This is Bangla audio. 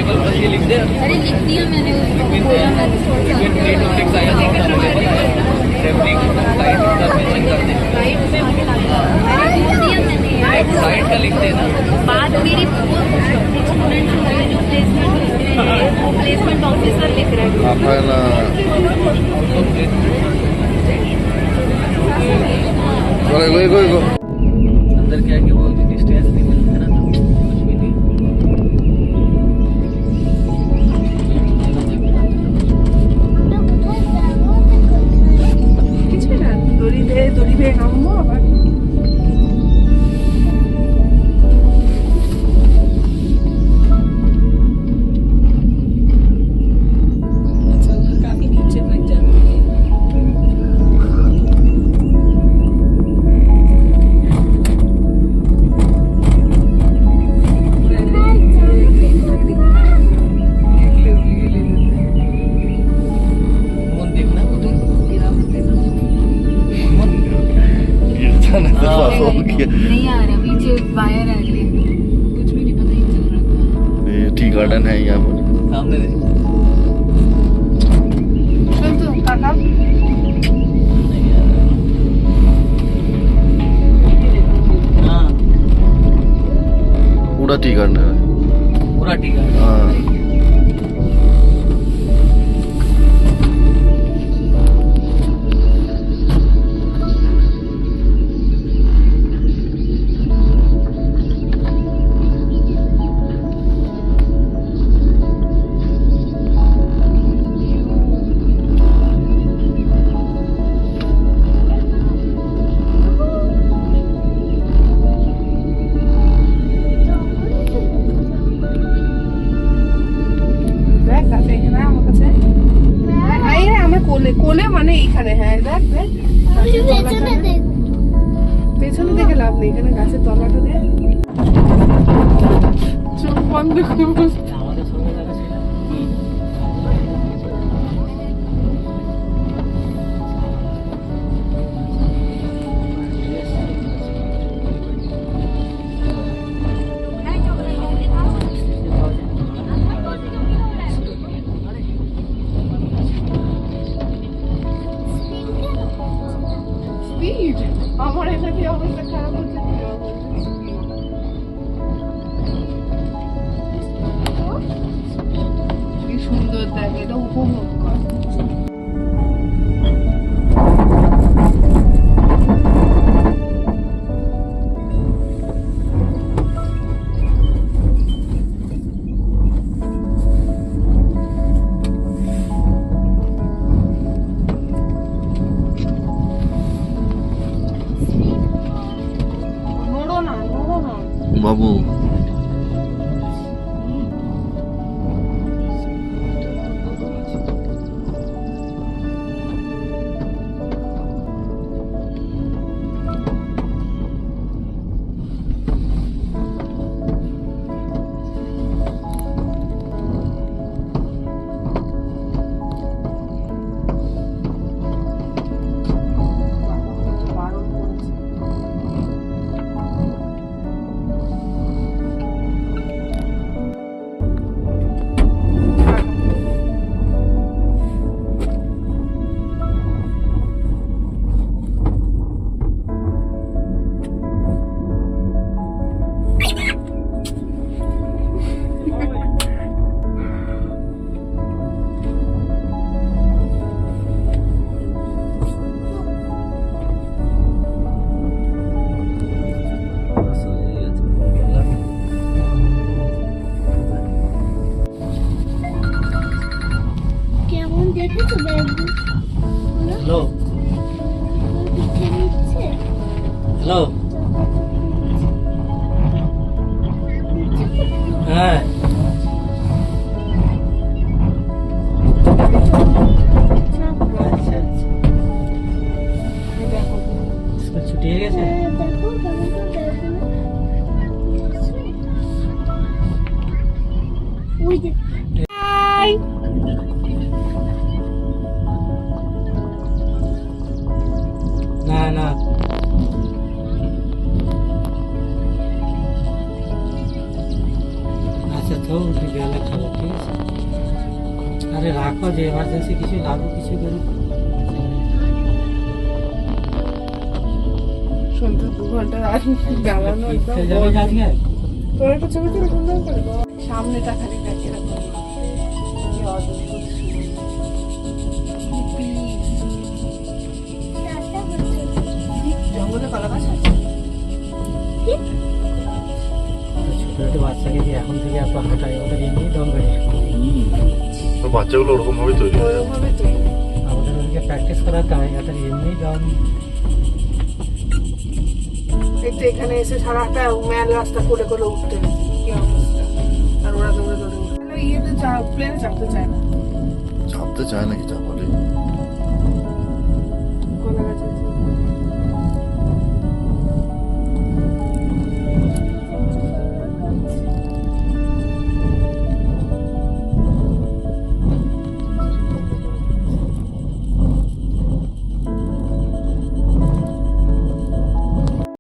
अवेलेबल बस ये लिख दे। अरे लिख दिया मैंने उसको बोला मैंने ट्रेवलिंग साइड का मेंशन कर दे। साइड का लिख देना। बात मेरी स्टूडेंट जो प्लेसमेंट ऑफिसर लिख रहे हैं। आपल्याला गो अंदर क्या है कि वो डिस्टेंस नहीं मिलता ना, तो कुछ भी नहीं। কিছু না, দড়ি দিয়ে নামবো আবার। काफी नीचे तक जाती है। नहीं आ रहा, पीछे वायर आ रही है, कुछ भी नहीं पता ही चल रहा। ये टी गार्डन है यहाँ पर। सामने देख। চল তো কাকা। हाँ पूरा टी गार्डन है। पूरा ठीक है। हाँ দেখ কাছে এখানে আমার কাছে। এই রে আমার কোলে, কোলে মানে এইখানে। হ্যাঁ দেখ দেখ পেছনে দেখে লাভ নেই, এখানে গাছের তলাটা দে। চোখ বন্ধ করে বস। আমাদের সঙ্গে দেখা ছিল। স্পিড আমার এখানে অবস্থা খারাপ হচ্ছে। কি সুন্দর দেখ, এটা উপভোগ কর। নড়ো না, নড়ো না। बाबू বারণ করেছে। কেমন দেখেছো ব্যাগটা? हेलो हेलो हाँ अच्छा अच्छा इसका छुट्टी है कैसे দেখো কেমন করে দেখো ওই যে ना ना अच्छा রাখো বিকেলে খাবো, ঠিক আছে? আরে রাখো, যে এমার্জেন্সি কিছু লাগবে কিছু করে। সন্ধ্যা 2 ঘন্টা রাত জ্বালানো একদম ফিরতে যাবে আজকে? তোর একটা ছবি তুলে সুন্দর করে দাও। সামনেটা খালি দেখে রাখো কি অদ্ভুত জঙ্গলে কলা গাছ আছে ছোট ছোট বাচ্চাকে যে এখন থেকে এত হাঁটায়, ওদের এমনি দম বেড়ে যায়। তো বাচ্চাগুলো ওরকম ভাবে তৈরি হয়ে যাবে। ওরকমভাবে তো আমাদের ওদেরকে প্র্যাকটিস করাতে হয়, ওদের এমনি দম। এই তো এখানে এসে সারাটা ম্যাল রাস্তা করে করে উঠতে হয়েছে কি অবস্থা আর ওরা দৌড়ে দৌড়ে উঠে ইয়েতে প্লেনে চাপতে চায় না চাপতে চায় নাকি চাপালে